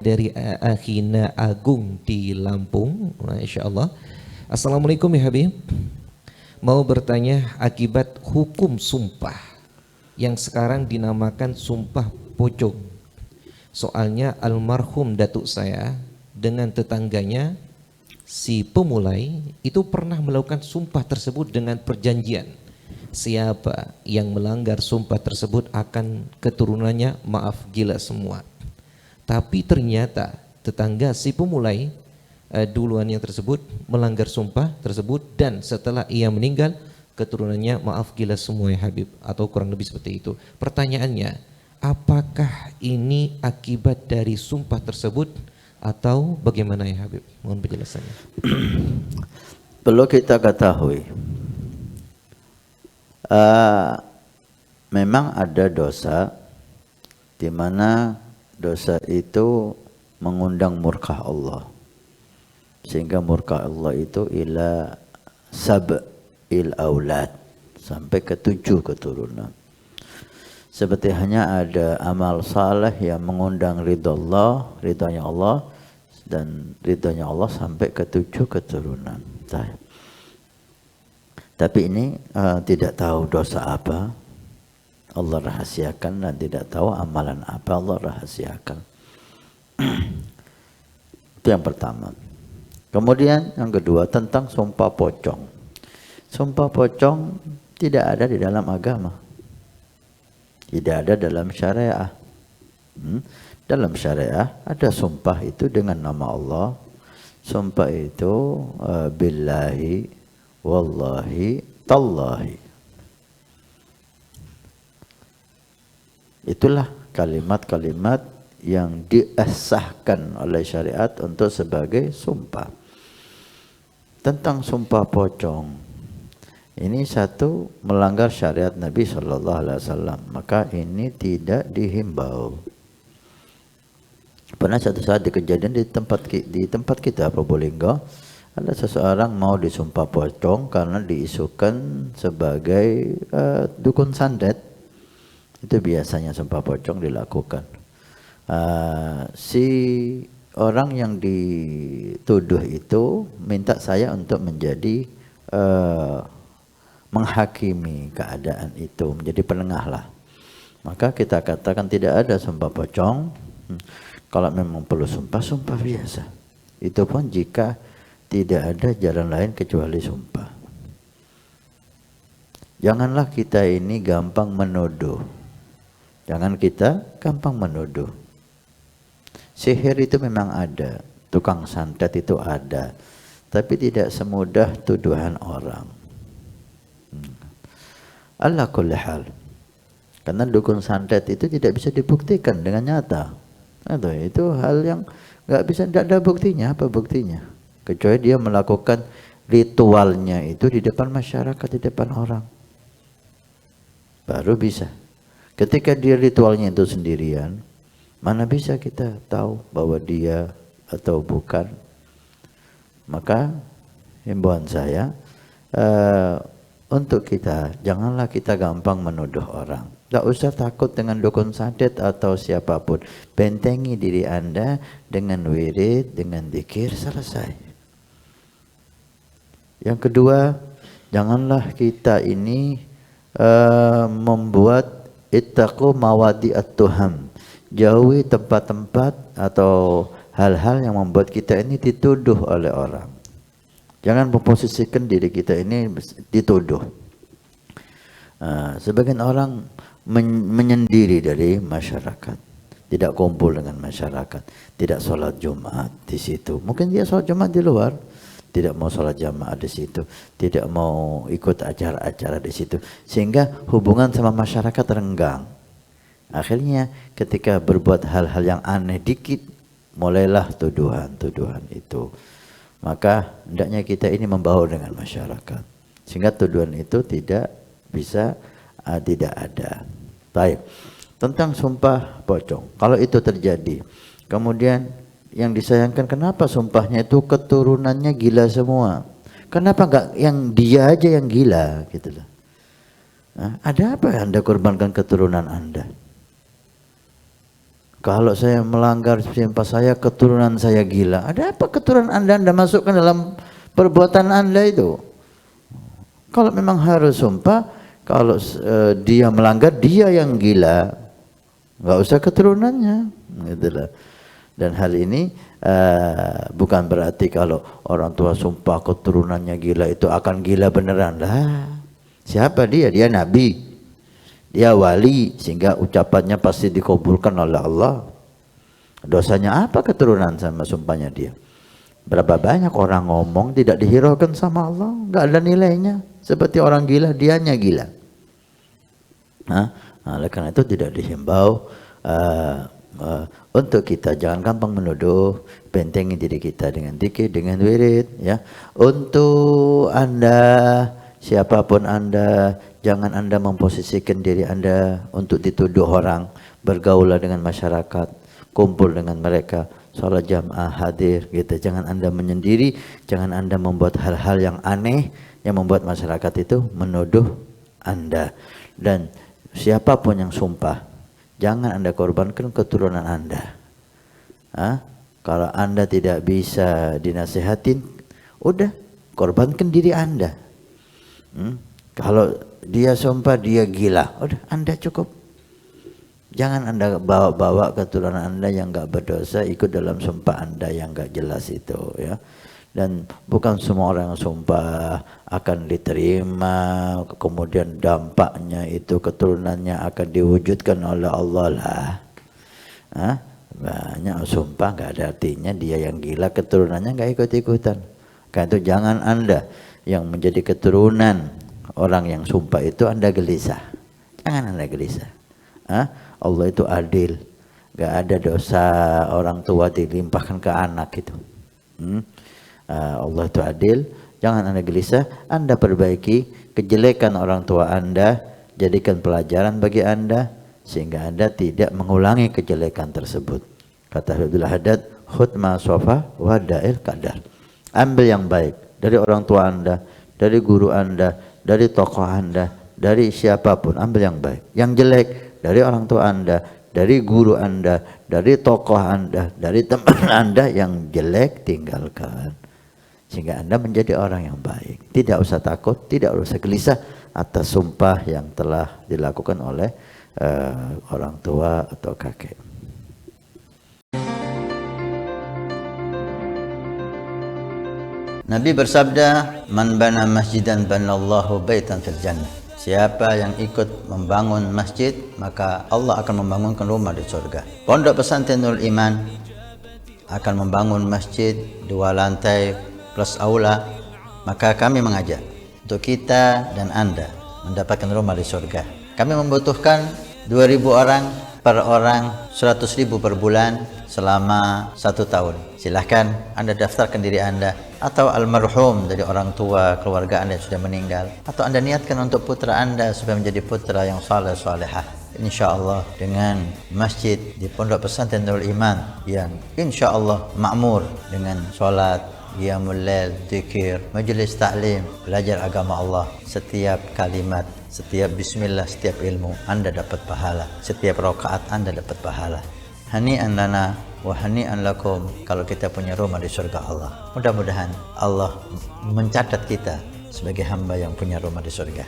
dari Akhina Agung di Lampung, Masya Allah. Assalamualaikum ya Habib. Mau bertanya akibat hukum sumpah yang sekarang dinamakan sumpah pocong. Soalnya almarhum datuk saya dengan tetangganya si pemulai itu pernah melakukan sumpah tersebut dengan perjanjian. Siapa yang melanggar sumpah tersebut akan keturunannya maaf gila semua. Tapi ternyata tetangga si pemulai duluan yang tersebut melanggar sumpah tersebut, dan setelah ia meninggal keturunannya maaf gila semua ya Habib, atau kurang lebih seperti itu. Pertanyaannya, apakah ini akibat dari sumpah tersebut atau bagaimana ya Habib? Mohon penjelasannya. Perlu kita ketahui, memang ada dosa di mana dosa itu mengundang murka Allah, sehingga murka Allah itu ila sab'il aulad, sampai ke 7 keturunan. Seperti hanya ada amal saleh yang mengundang ridhonya Allah dan ridhonya Allah sampai ke 7 keturunan. Tapi ini tidak tahu dosa apa Allah rahasiakan, dan tidak tahu amalan apa Allah rahasiakan. Itu yang pertama. Kemudian yang kedua tentang sumpah pocong. Sumpah pocong tidak ada di dalam agama, tidak ada dalam syariah. Dalam syariah ada sumpah itu dengan nama Allah. Sumpah itu billahi, wallahi, tallahi. Itulah kalimat-kalimat yang diasahkan oleh syariat untuk sebagai sumpah. Tentang sumpah pocong, ini satu melanggar syariat Nabi SAW, maka ini tidak dihimbau. Pernah satu saat di kejadian di tempat kita Probolinggo, ada seseorang mau disumpah pocong karena diisukan sebagai dukun santet. Itu biasanya sumpah pocong dilakukan. Si orang yang dituduh itu minta saya untuk menjadi menghakimi keadaan itu, menjadi penengah lah. Maka kita katakan tidak ada sumpah pocong. Kalau memang perlu sumpah, sumpah biasa. Itu pun jika tidak ada jalan lain kecuali sumpah. Janganlah kita ini gampang menuduh. Jangan kita gampang menuduh. Sihir itu memang ada, tukang santet itu ada, tapi tidak semudah tuduhan orang. Ala kulli hal. Karena dukun santet itu tidak bisa dibuktikan dengan nyata. Itu hal yang nggak bisa, tidak ada buktinya. Apa buktinya? Kecuali dia melakukan ritualnya itu di depan masyarakat, di depan orang, baru bisa. Ketika dia ritualnya itu sendirian, mana bisa kita tahu bahwa dia atau bukan? Maka himbauan saya untuk kita, janganlah kita gampang menuduh orang. Tak usah takut dengan dukun santet atau siapapun. Bentengi diri Anda dengan wirid, dengan zikir, selesai. Yang kedua, janganlah kita ini membuat ittaqu mawadi'at tuham. Jauhi tempat-tempat atau hal-hal yang membuat kita ini dituduh oleh orang. Jangan memposisikan diri kita ini dituduh. Sebagian orang menyendiri dari masyarakat, tidak kumpul dengan masyarakat, tidak sholat Jumat di situ. Mungkin dia sholat Jumat di luar, tidak mau sholat jamaah di situ, tidak mau ikut acara-acara di situ, sehingga hubungan sama masyarakat renggang. Akhirnya ketika berbuat hal-hal yang aneh dikit, mulailah tuduhan-tuduhan itu. Maka hendaknya kita ini membaur dengan masyarakat, sehingga tuduhan itu tidak bisa tidak ada. Baik. Tentang sumpah pocong, kalau itu terjadi, kemudian yang disayangkan, kenapa sumpahnya itu keturunannya gila semua? Kenapa enggak yang dia aja yang gila gitu loh? Ada apa Anda korbankan keturunan Anda? Kalau saya melanggar sumpah saya, keturunan saya gila. Ada apa keturunan Anda masukkan dalam perbuatan Anda itu? Kalau memang harus sumpah, kalau dia melanggar, dia yang gila, nggak usah keturunannya, gitulah. Dan hal ini bukan berarti kalau orang tua sumpah keturunannya gila itu akan gila beneran lah. Siapa dia? Dia nabi. Dia wali, sehingga ucapannya pasti dikabulkan oleh Allah. Dosanya apa keturunan sama sumpahnya dia? Berapa banyak orang ngomong tidak dihiraukan sama Allah, nggak ada nilainya. Seperti orang gila, dianya gila. Oleh karena itu tidak dihimbau untuk kita jangan gampang menuduh, bentengi diri kita dengan zikir, dengan wirid, ya. Untuk Anda, siapapun Anda, jangan Anda memposisikan diri Anda untuk dituduh orang. Bergaulah dengan masyarakat, kumpul dengan mereka, sholat jamaah, hadir, gitu. Jangan Anda menyendiri, jangan Anda membuat hal-hal yang aneh yang membuat masyarakat itu menuduh Anda. Dan siapapun yang sumpah, jangan Anda korbankan keturunan Anda. Kalau Anda tidak bisa dinasihatin, udah korbankan diri Anda. Kalau dia sumpah dia gila, udah Anda cukup. Jangan Anda bawa-bawa keturunan Anda yang enggak berdosa ikut dalam sumpah Anda yang enggak jelas itu, ya. Dan bukan semua orang yang sumpah akan diterima, kemudian dampaknya itu keturunannya akan diwujudkan oleh Allah lah. Banyak sumpah enggak ada artinya, dia yang gila keturunannya enggak ikut-ikutan. Karena itu jangan Anda yang menjadi keturunan orang yang sumpah itu Anda gelisah. Jangan Anda gelisah. Allah itu adil. Gak ada dosa orang tua dilimpahkan ke anak itu. Allah itu adil. Jangan Anda gelisah. Anda perbaiki kejelekan orang tua Anda, jadikan pelajaran bagi Anda sehingga Anda tidak mengulangi kejelekan tersebut. Kata Abdul Haddad, khudh ma sofa wa da'il qadar. Ambil yang baik dari orang tua Anda, dari guru Anda, dari tokoh Anda, dari siapapun, ambil yang baik. Yang jelek dari orang tua Anda, dari guru Anda, dari tokoh Anda, dari teman Anda, yang jelek tinggalkan. Sehingga Anda menjadi orang yang baik. Tidak usah takut, tidak usah gelisah atas sumpah yang telah dilakukan oleh orang tua atau kakek. Nabi bersabda, "Man bana masjidan banallahu baitan fil jannah." Siapa yang ikut membangun masjid, maka Allah akan membangunkan rumah di surga. Pondok Pesantren Nurul Iman akan membangun masjid 2 lantai plus aula. Maka kami mengajak untuk kita dan Anda mendapatkan rumah di surga. Kami membutuhkan 2.000 orang per orang, 100.000 per bulan selama 1 tahun. Silahkan Anda daftarkan diri Anda atau almarhum dari orang tua keluarga Anda yang sudah meninggal, atau Anda niatkan untuk putra Anda supaya menjadi putra yang saleh salehah. Insyaallah dengan masjid di Pondok Pesantren Nurul Iman yang insyaallah makmur dengan salat, qiyamul lail, zikir, majelis taklim, belajar agama Allah, setiap kalimat, setiap bismillah, setiap ilmu Anda dapat pahala, setiap rakaat Anda dapat pahala. Hani'an lana wa hani'an lakum kalau kita punya rumah di surga Allah. Mudah-mudahan Allah mencatat kita sebagai hamba yang punya rumah di surga.